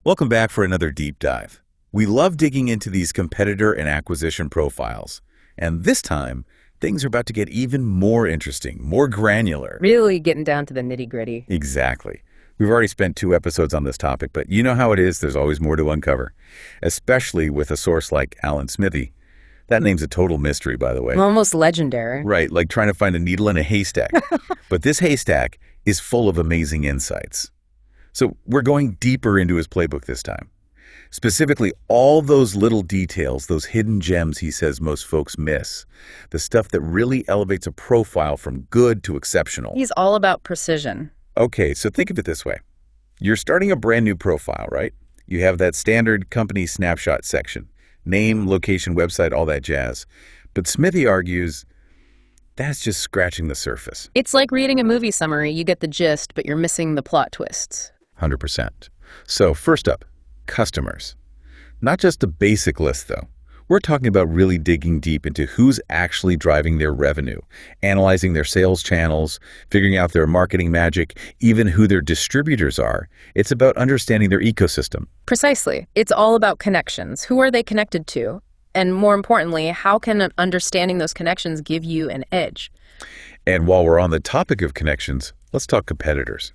Welcome back for another deep dive. We love digging into these competitor and acquisition profiles. And this time, things are about to get even more interesting, more granular. Really getting down to the nitty-gritty. Exactly. We've already spent 2 episodes on this topic, but you know how it is, there's always more to uncover. Especially with a source like Allan Smithee. That name's a total mystery, by the way. Almost legendary. Right, like trying to find a needle in a haystack. But this haystack is full of amazing insights. So we're going deeper into his playbook this time. Specifically, all those little details, those hidden gems he says most folks miss. The stuff that really elevates a profile from good to exceptional. He's all about precision. Okay, so think of it this way. You're starting a brand new profile, right? You have that standard company snapshot section. Name, location, website, all that jazz. But Smithee argues that's just scratching the surface. It's like reading a movie summary. You get the gist, but you're missing the plot twists. 100%. So first up, customers. Not just a basic list, though. We're talking about really digging deep into who's actually driving their revenue, analyzing their sales channels, figuring out their marketing magic, even who their distributors are. It's about understanding their ecosystem. Precisely. It's all about connections. Who are they connected to? And more importantly, how can understanding those connections give you an edge? And while we're on the topic of connections, let's talk competitors.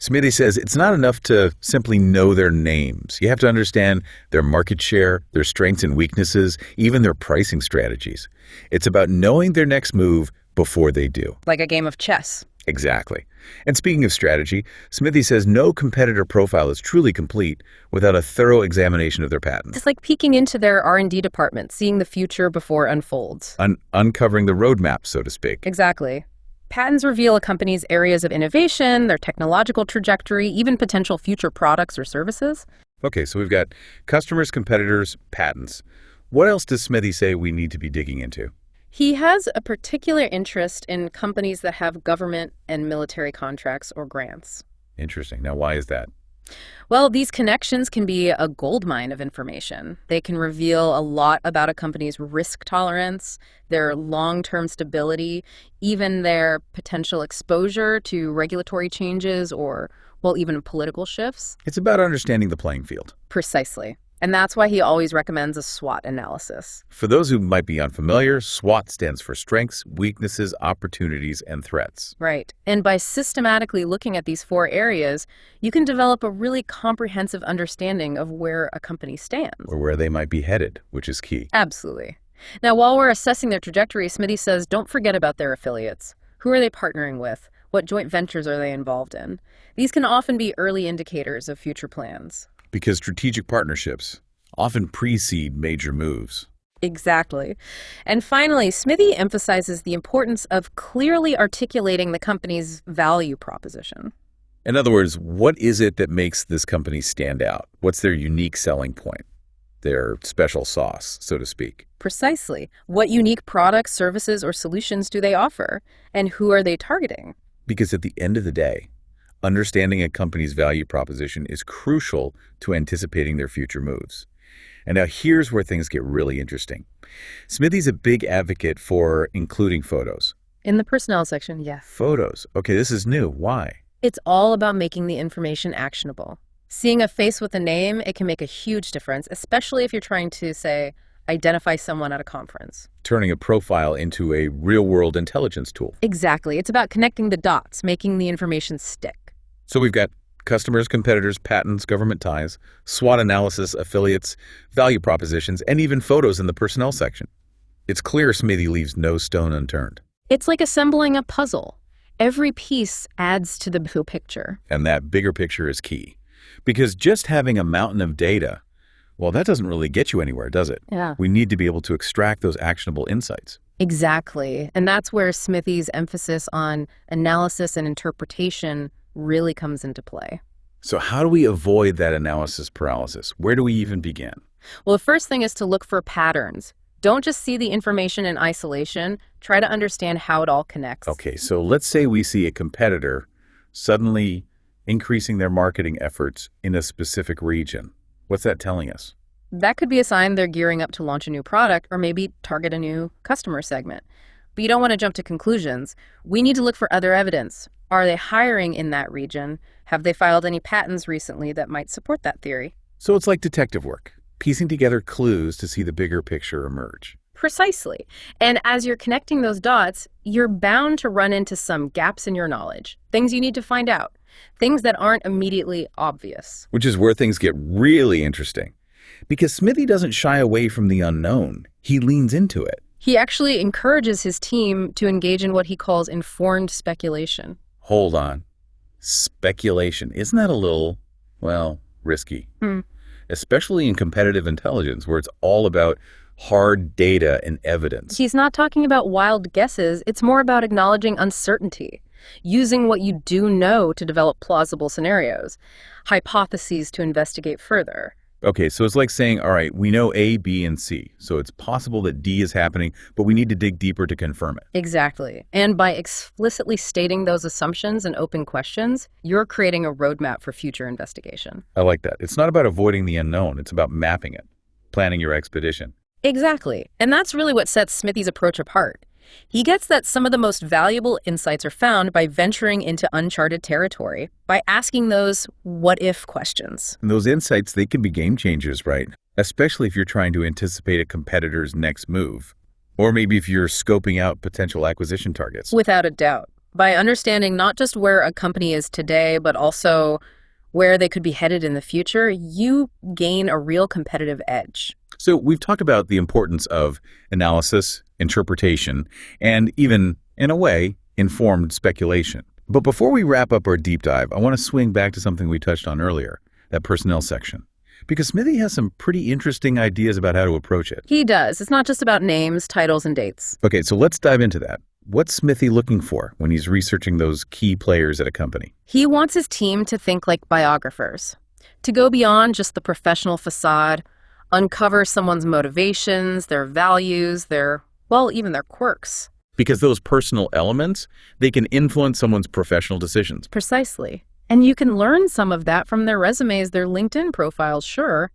Smithee says it's not enough to simply know their names. You have to understand their market share, their strengths and weaknesses, even their pricing strategies. It's about knowing their next move before they do. Like a game of chess. Exactly. And speaking of strategy, Smithee says no competitor profile is truly complete without a thorough examination of their patents. It's like peeking into their R&D department, seeing the future before it unfolds. Uncovering the roadmap, so to speak. Exactly. Patents reveal a company's areas of innovation, their technological trajectory, even potential future products or services. Okay, so we've got customers, competitors, patents. What else does Smithee say we need to be digging into? He has a particular interest in companies that have government and military contracts or grants. Interesting. Now, why is that? Well, these connections can be a goldmine of information. They can reveal a lot about a company's risk tolerance, their long-term stability, even their potential exposure to regulatory changes or, well, even political shifts. It's about understanding the playing field. Precisely. And that's why he always recommends a SWOT analysis. For those who might be unfamiliar, SWOT stands for strengths, weaknesses, opportunities, and threats. Right. And by systematically looking at these 4 areas, you can develop a really comprehensive understanding of where a company stands. Or where they might be headed, which is key. Absolutely. Now, while we're assessing their trajectory, Smithee says don't forget about their affiliates. Who are they partnering with? What joint ventures are they involved in? These can often be early indicators of future plans. Because strategic partnerships often precede major moves. Exactly. And finally, Smithee emphasizes the importance of clearly articulating the company's value proposition. In other words, what is it that makes this company stand out? What's their unique selling point? Their special sauce, so to speak. Precisely. What unique products, services, or solutions do they offer? And who are they targeting? Because at the end of the day, understanding a company's value proposition is crucial to anticipating their future moves. And now here's where things get really interesting. Smithee's a big advocate for including photos. In the personnel section, yes. Photos. Okay, this is new. Why? It's all about making the information actionable. Seeing a face with a name, it can make a huge difference, especially if you're trying to, say, identify someone at a conference. Turning a profile into a real-world intelligence tool. Exactly. It's about connecting the dots, making the information stick. So we've got customers, competitors, patents, government ties, SWOT analysis, affiliates, value propositions, and even photos in the personnel section. It's clear Smithee leaves no stone unturned. It's like assembling a puzzle. Every piece adds to the bigger picture. And that bigger picture is key. Because just having a mountain of data, well, that doesn't really get you anywhere, does it? Yeah. We need to be able to extract those actionable insights. Exactly. And that's where Smithee's emphasis on analysis and interpretation really comes into play. So how do we avoid that analysis paralysis? Where do we even begin? Well, the first thing is to look for patterns. Don't just see the information in isolation. Try to understand how it all connects. Okay, so let's say we see a competitor suddenly increasing their marketing efforts in a specific region. What's that telling us? That could be a sign they're gearing up to launch a new product or maybe target a new customer segment. But you don't want to jump to conclusions. We need to look for other evidence. Are they hiring in that region? Have they filed any patents recently that might support that theory? So it's like detective work, piecing together clues to see the bigger picture emerge. Precisely. And as you're connecting those dots, you're bound to run into some gaps in your knowledge, things you need to find out, things that aren't immediately obvious. Which is where things get really interesting. Because Smithee doesn't shy away from the unknown. He leans into it. He actually encourages his team to engage in what he calls informed speculation. Hold on. Speculation. Isn't that a little, well, risky? Especially in competitive intelligence, where it's all about hard data and evidence. He's not talking about wild guesses. It's more about acknowledging uncertainty, using what you do know to develop plausible scenarios, hypotheses to investigate further. Okay, so it's like saying, all right, we know A, B, and C, so it's possible that D is happening, but we need to dig deeper to confirm it. Exactly. And by explicitly stating those assumptions and open questions, you're creating a roadmap for future investigation. I like that. It's not about avoiding the unknown. It's about mapping it, planning your expedition. Exactly. And that's really what sets Smithee's approach apart. He gets that some of the most valuable insights are found by venturing into uncharted territory, by asking those what-if questions. And those insights, they can be game changers, right? Especially if you're trying to anticipate a competitor's next move. Or maybe if you're scoping out potential acquisition targets. Without a doubt. By understanding not just where a company is today, but also where they could be headed in the future, you gain a real competitive edge. So we've talked about the importance of analysis, interpretation, and even, in a way, informed speculation. But before we wrap up our deep dive, I want to swing back to something we touched on earlier, that personnel section. Because Smithee has some pretty interesting ideas about how to approach it. He does. It's not just about names, titles, and dates. Okay, so let's dive into that. What's Smithee looking for when he's researching those key players at a company? He wants his team to think like biographers, to go beyond just the professional facade, uncover someone's motivations, their values, even their quirks. Because those personal elements, they can influence someone's professional decisions. Precisely. And you can learn some of that from their resumes, their LinkedIn profiles, sure.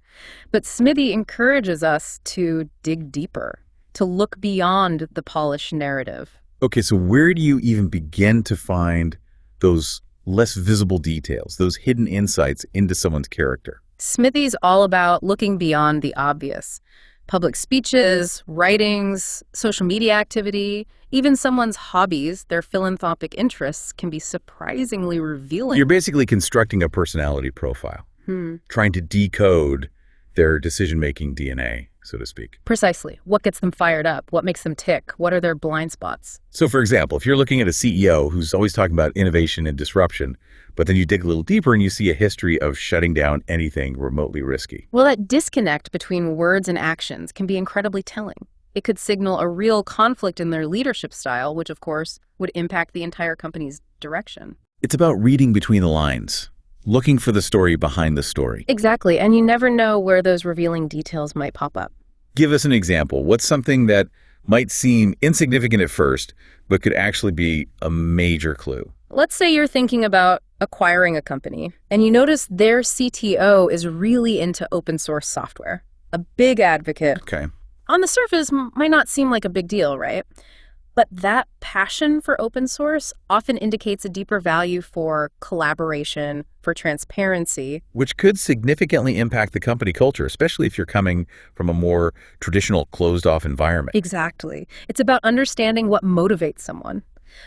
But Smithee encourages us to dig deeper, to look beyond the polished narrative. Okay, so where do you even begin to find those less visible details, those hidden insights into someone's character? Smithee's all about looking beyond the obvious. Public speeches, writings, social media activity, even someone's hobbies, their philanthropic interests can be surprisingly revealing. You're basically constructing a personality profile, trying to decode their decision-making DNA, so to speak. Precisely. What gets them fired up? What makes them tick? What are their blind spots? So, for example, if you're looking at a CEO who's always talking about innovation and disruption, but then you dig a little deeper and you see a history of shutting down anything remotely risky. Well, that disconnect between words and actions can be incredibly telling. It could signal a real conflict in their leadership style, which, of course, would impact the entire company's direction. It's about reading between the lines, looking for the story behind the story. Exactly, and you never know where those revealing details might pop up. Give us an example. What's something that might seem insignificant at first, but could actually be a major clue? Let's say you're thinking about acquiring a company, and you notice their CTO is really into open source software, a big advocate. Okay. On the surface, might not seem like a big deal, right? But that passion for open source often indicates a deeper value for collaboration, for transparency. Which could significantly impact the company culture, especially if you're coming from a more traditional closed-off environment. Exactly. It's about understanding what motivates someone.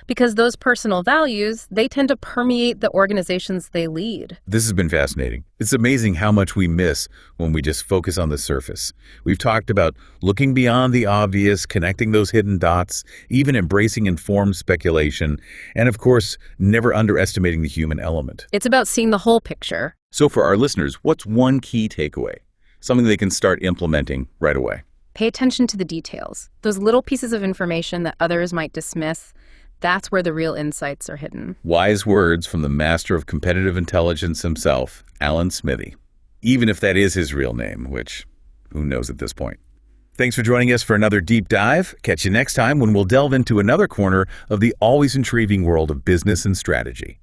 Because those personal values, they tend to permeate the organizations they lead. This has been fascinating. It's amazing how much we miss when we just focus on the surface. We've talked about looking beyond the obvious, connecting those hidden dots, even embracing informed speculation, and of course, never underestimating the human element. It's about seeing the whole picture. So for our listeners, what's one key takeaway? Something they can start implementing right away. Pay attention to the details. Those little pieces of information that others might dismiss. That's where the real insights are hidden. Wise words from the master of competitive intelligence himself, Allan Smithee. Even if that is his real name, which who knows at this point. Thanks for joining us for another deep dive. Catch you next time when we'll delve into another corner of the always intriguing world of business and strategy.